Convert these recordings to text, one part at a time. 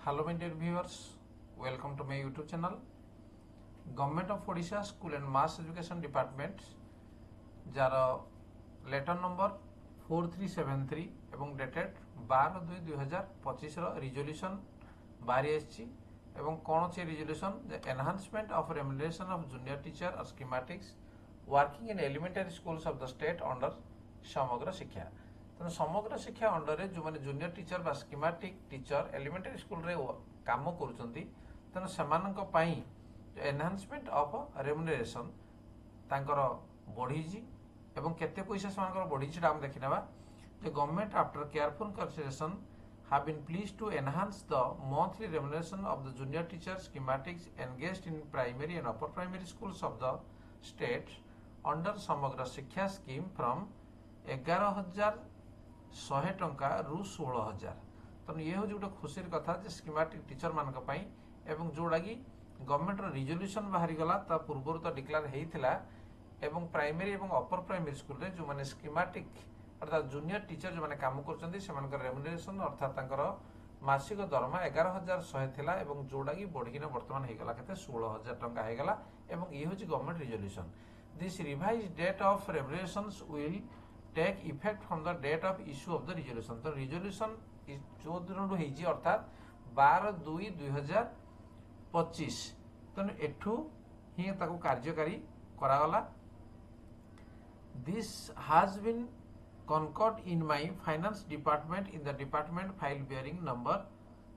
Hello my dear viewers, welcome to my YouTube channel. Government of Odisha School and Mass Education Department जार letter number 4373 एवं dated 12/2/2025 resolution बाहरी आछि एवं कोन छै resolution the enhancement of remuneration of junior teacher और schematics working in elementary schools of the state under Samagra Shiksha. तेणु Samagra Shiksha under रे जो माने जूनियर टीचर बा स्कीमेटिक टीचर एलिमेंटरी स्कूल रे काम करूछंती तेणु सेमानक पई एनहांसमेंट ऑफ रेम्युनरेशन तांकर बढ़ीजी एवं केते पैसा सेमानकर बढ़ीजी हम देखिनबा जे government after careful consideration have been pleased to enhance the monthly remuneration of the junior teachers schematics engaged in primary and upper primary schools of the state under Samagra Shiksha scheme from 11,100 टंका रु 16,000। तो ये हूँ गोटे खुशी कथा जे schematic teacher मान एवं जोड़ा कि गवर्नमेंट रिजोल्यूशन बाहरी गला ता पूर्व तो डिक्लेयर होता एवं प्राइमरी एवं अपर प्राइमरी स्कूल रे जो माने स्कीमेटिक अर्थात जूनियर टीचर जो माने काम कर रेम्युनरेशन अर्थात मासिक दरमा 11,100 थिला एवं जोड़ा कि बढ़िना वर्तमान हो गला केते 16,000 टंका हो गला एवं ये हूँ government resolution. This revise date of remunerations will take effect from the date of issue of the resolution. तो रिजोल्यूशन जो दिन होईजी अर्थात 12/2/2025 तेणु एठू ही ताको कार्यकारी करागला। This has been concurred in my finance department in the department file bearing number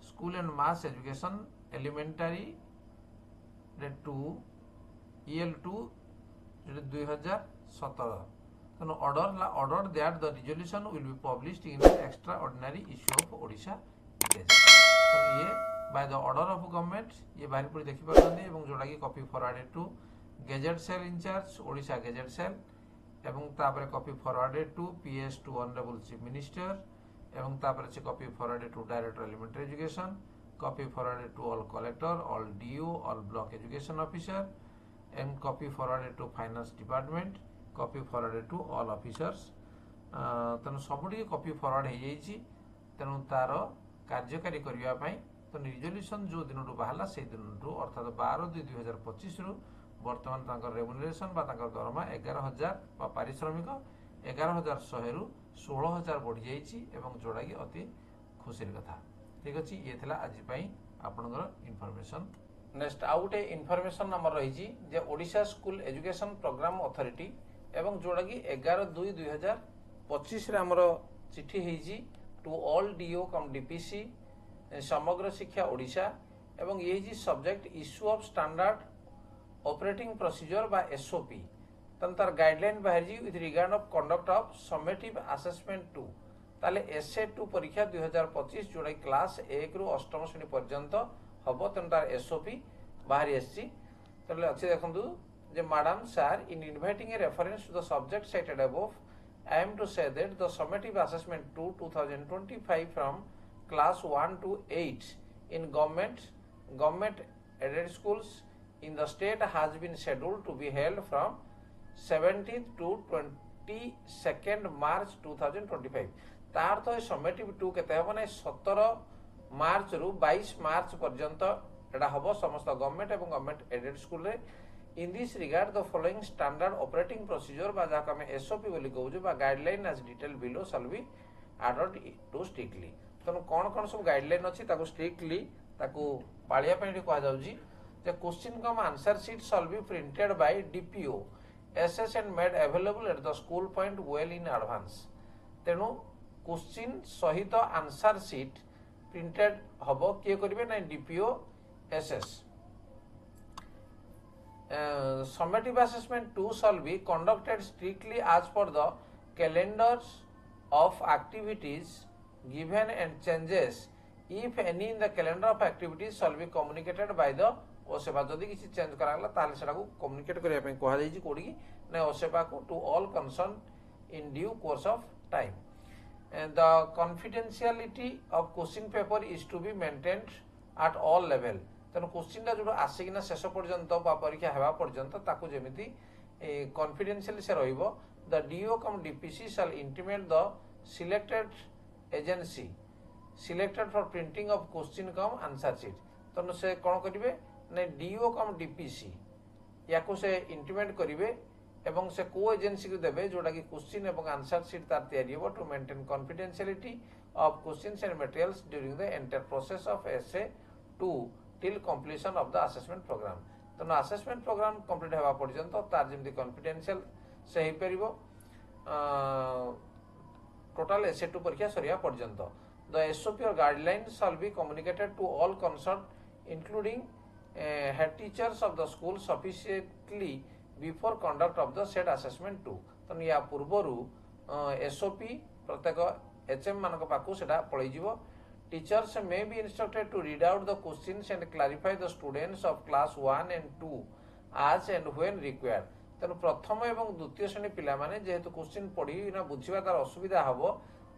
school and mass education elementary 2 EL2 2017 then ordered that the resolution will be published in the extraordinary issue of Odisha Gazette। तो ये by the order of government ये बाहरी पूरी देखि पारछन्ती एवं जोड़ा कि copy forwarded to gazette cell in-charge Odisha gazette cell एवं तापर copy forwarded to PS to honourable chief minister एवं तापर से copy forwarded to director elementary education copy forwarded to all collector all DO all block education officer and copy forwarded to finance department copy forwarded to all officers. तेणु सबुटी copy forward हो जाइए तेणु तार कार्यकारी करने तो रिजोल्यूशन जो दिन बाहर से दिन अर्थात 12/2/2025 रु वर्तमान रेम्युनरेशन दरमा 11,000 पारिश्रमिक 11,100 रु 16,000 बढ़ी जाइए जोड़ा कि अति खुशी कथा। ठीक अच्छे ये थिला आज आपनकर इनफॉरमेशन। नेक्स्ट आउ गोटे इनफॉरमेशन आम रही Odisha school education program authority एवं जोड़ा कि 11/2/2025 आमर चिठी होईजी to all DO cum DPC Samagra Shiksha Odisha एवं ये subject issue of standard operating procedure बा SOP तार गाइडलाइन बाहर with regard of conduct of summative assessment 2 ताले SA2 परीक्षा 2025 जोड़ा क्लास 1 रु 8म श्रेणी पर्यंत हम तेणु तार SOP बाहरी अच्छी अच्छे देखु जे madam sir in inviting a reference to the subject cited above I am to say that the summative assessment 2 2025 from class 1 to 8 in government aided schools in the state has been scheduled to be held from 17th to 22nd March 2025। तार तो summative 2 केते हम ना 17 मार्च रु 22 मार्च पर्यंत एटा हबो समस्त government एवं गवर्नमेंट एडेड स्कूल रे। In this regard the following standard operating procedure बा जाका हम SOP बोली कहू बा guideline as detail below shall be adopt to strictly. तेणु कौन कौन सब गाइडलाइन अच्छी स्ट्रिक्टली पालिया कह जाऊँगी question cum answer sheet shall be printed by DPO SS and made available at the school point well in advance। तेणु question सहित answer sheet printed हम किए करेंगे ना DPO SS। Summative assessment 2 shall be conducted strictly as per the calendars of activities given and changes if any in the calendar of activities shall be communicated by the OSEPA। जदि किसी change करागला ताले सेटा को communicate करिया पे कहा जाई कोडी ने OSEPA को to all concern in due course of time. The confidentiality of question paper is to be maintained at all level. तेणु क्वेश्चन जो आसिकिना शेष पर्यंत परीक्षा हेबा पर्यंत ताकू जेमिति कॉन्फिडेंशियल से रहिबो। The DO cum DPC shall intimate the selected agency selected for printing of question cum answer sheet तेणु से कौन करेंगे ना डीओ कम डीपीसी या से इंटिमेट करेंगे एवं से को एजेंसी को देवे जोटा कि क्वेश्चन एवं आंसर शीट तार तैयारी हो to maintain confidentiality of questions and materials during the entire process of SA 2 till completion of the assessment programme तेणु असेसमेंट प्रोग्राम कंप्लीट होगा पर्यंत तार जमी कॉन्फिडेंशियल से हो पार टोटाल एसए 2 परीक्षा सरिया पर्यंत द एसओपी और guidelines shall be communicated to all concern including head teachers of the school sufficiently before conduct of the set assessment 2 तेणु या पूर्वर एसओपी प्रत्येक एचएम मान पाखु सेटा पलि जीवो teachers may be instructed to read out the questions and clarify the students of class 1 and 2 आज and when required तेणु प्रथम एवं द्वितीय श्रेणी पिला माने जेहेतु क्वेश्चन पढ़ी ना बुझिबा तार असुविधा हबो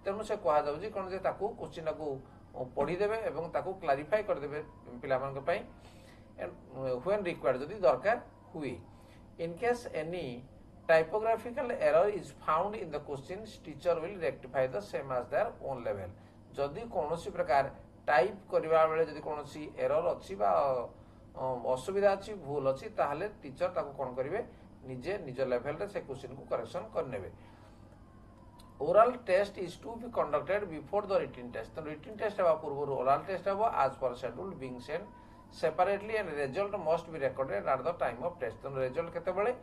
तेणु से कहा जाउची कोन जे ताकू क्वेश्चन को पढ़ी देबे एवं ताकू क्लैरिफाई कर देबे पिला मान पई एंड व्हेन रिक्वायर्ड जदी दरकार हुई in case any typographical error is found in the questions teacher will rectify the same as their own level जदि कोनोसी प्रकार टाइप करबा बेले जदि कोनोसी एरर अछि बा असुविधा अछि भूल अछि ताहले टीचर ताको कोन करिवे निजे निज लेवल रे से क्वेश्चन को करेक्शन करनेबे oral test is to be conducted before the written test तो रिटन टेस्ट हवा पूर्व ओरल टेस्ट हबो आज पर schedule being send separately and result must be recorded at the time of test तो रिजल्ट केते बेले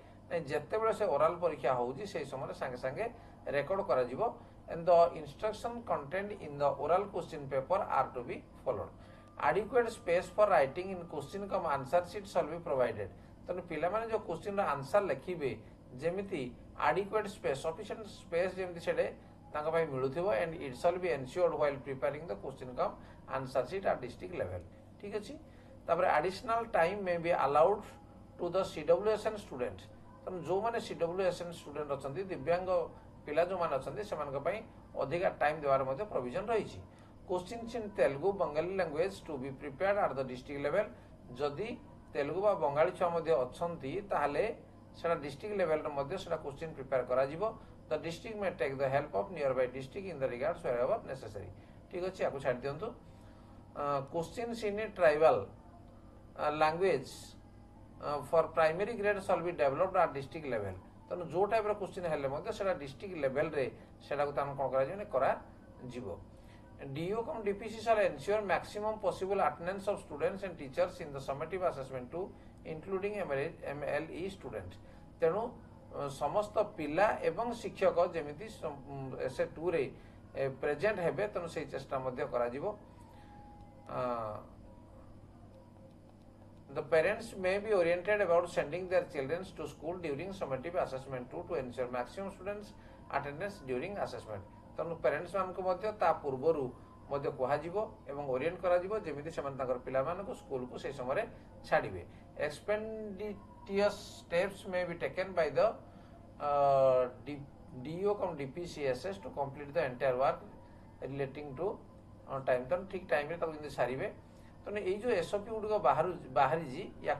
जिते बड़े से ओराल परीक्षा होउजी से समय संगे संगे रेकॉर्ड करा जिवो and the instruction content in the oral question paper are to be followed adequate space for writing in question cum answer sheet shall be provided तने पिला माने जो क्वेश्चन रो आंसर लिखिबे जेमिति एडिक्वेट स्पेस सफिशिएंट स्पेस जेमिति सेडे तांका भाई मिलुथिबो and it shall be ensured while preparing the question cum answer sheet at district level ठीक अछि तापर additional time may be allowed to the CWSN students तेणु जो मैंने सीडब्ल्यूएसएन स्टूडेंट अच्छा दिव्यांग पिला जो मैंने अच्छा से अधिका टाइम देवार प्रोविजन रही question in Telugu Bengali language to be prepared at the district level जदि तेलुगु बा बंगाली छुआ अच्छा डिस्ट्रिक्ट लेवल क्वेश्चन प्रिपेयर करा the district may take the help of nearby district in the regards wherever necessary ठीक अछि आको छाड़ दियंतु questions in tribal language for primary grade shall be developed at district level तेणु जो type question हेल्ले district level रे सेटा को करा जीवो DO cum DPC shall ensure maximum possible attendance of students and teachers in the summative assessment 2 including MLE students तेणु समस्त पिला एवं शिक्षक जेमिति एसए 2 रे प्रेजेंट हेबे तेणु से चेष्टा मध्य करा जीवो The parents may be oriented about sending their children to school during summative assessment 2 to ensure maximum students attendance during assessment. Tanu parents मान को मध्य ता पूर्वरु मध्य कहा जीवो एवं ओरिएंट करा जीवो जेमिति समान ताकर पिला मान को स्कूल को से समय रे छाडिबे expeditious steps may be taken by the DO cum DPCSS to complete the entire work relating to time तन ठीक टाइम रे ताको सारिबे तो ये जो एसओपी गुड़ बाहरी जी या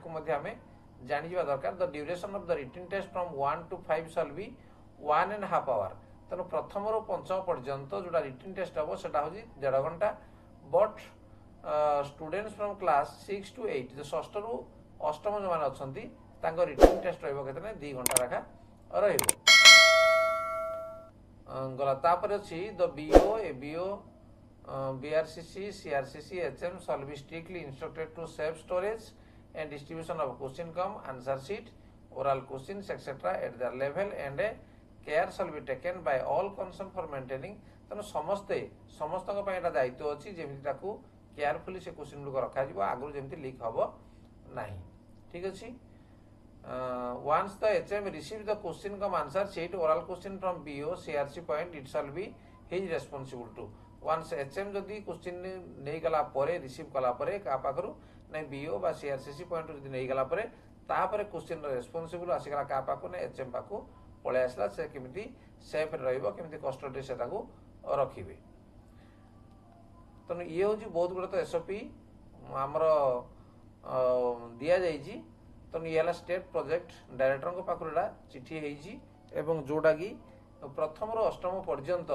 जानी दरकार the duration of the written test from 1 to 5 शैल बी 1.5 आवर तेणु प्रथम रू पंचम पर्यंत जोटा रिटन टेस्ट हम सेटा हूँ 1.5 घंटा but students from class 6 to 8 जो षष्ठ रू अष्टम जो मैंने अच्छा रिटन टेस्ट रहा 2 घंटा रखा रहा अच्छी the BO ABO BRCC, CRCC, HM shall be strictly instructed to save storage and distribution of question come answer sheet, oral questions, etc. at their level and care shall be taken by all concerned for maintaining. तेणु समस्त दायित्व अच्छी जमी carefully से question गुड़ रखा आगु जमी लीक हम ना ठीक अच्छे once the HM receive the question come answer sheet oral question from BO CRC point it shall be his responsible to once HM जदि क्वेश्चन नहीं गला परे रिसीव कला परे का पाखरु नै बीओ बा सीआरसीसी पॉइंट जदि नहीं गला परे तापरे क्वेश्चन रेस्पोंसिबल आसीगला का पाखु नै एचएम पाखु पळे आसला से केमिति सेफ रहइबो केमिति कस्टडी से ताकू रखिबे तनो ये होजी बहुत गुड तो एसओपी हमर दिया जाई जी तनो येला स्टेट प्रोजेक्ट डायरेक्टर को पाखुरा चिठी हेई जी एवं जोडा की प्रथम रो अष्टम पर्यंत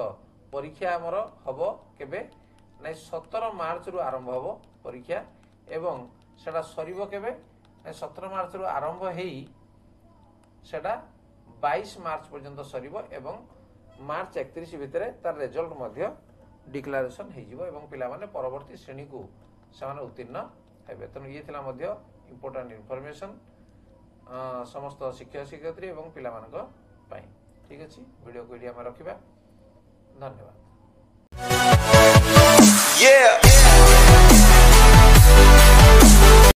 परीक्षा आमर हम केबे ना 17 मार्च रु आरंभ हम परीक्षा एवं सेटा सरीब केबे 17 मार्च रु आरंभ हेई सेटा 22 मार्च पर्यंत सरीब एवं मार्च 31 भितर तार रिजल्ट मध्य डिक्लेरेशन हो एवं पिला माने परवर्ती श्रेणी को से उत्तीर्ण हेबे। तेणु ये थिला मध्य इम्पोर्टेंट इनफॉरमेशन समस्त शिक्षक शिक्षयित्री एवं पिला मानक पाई। ठीक अछि, वीडियो को एडी हम रखिबा। धन्यवाद।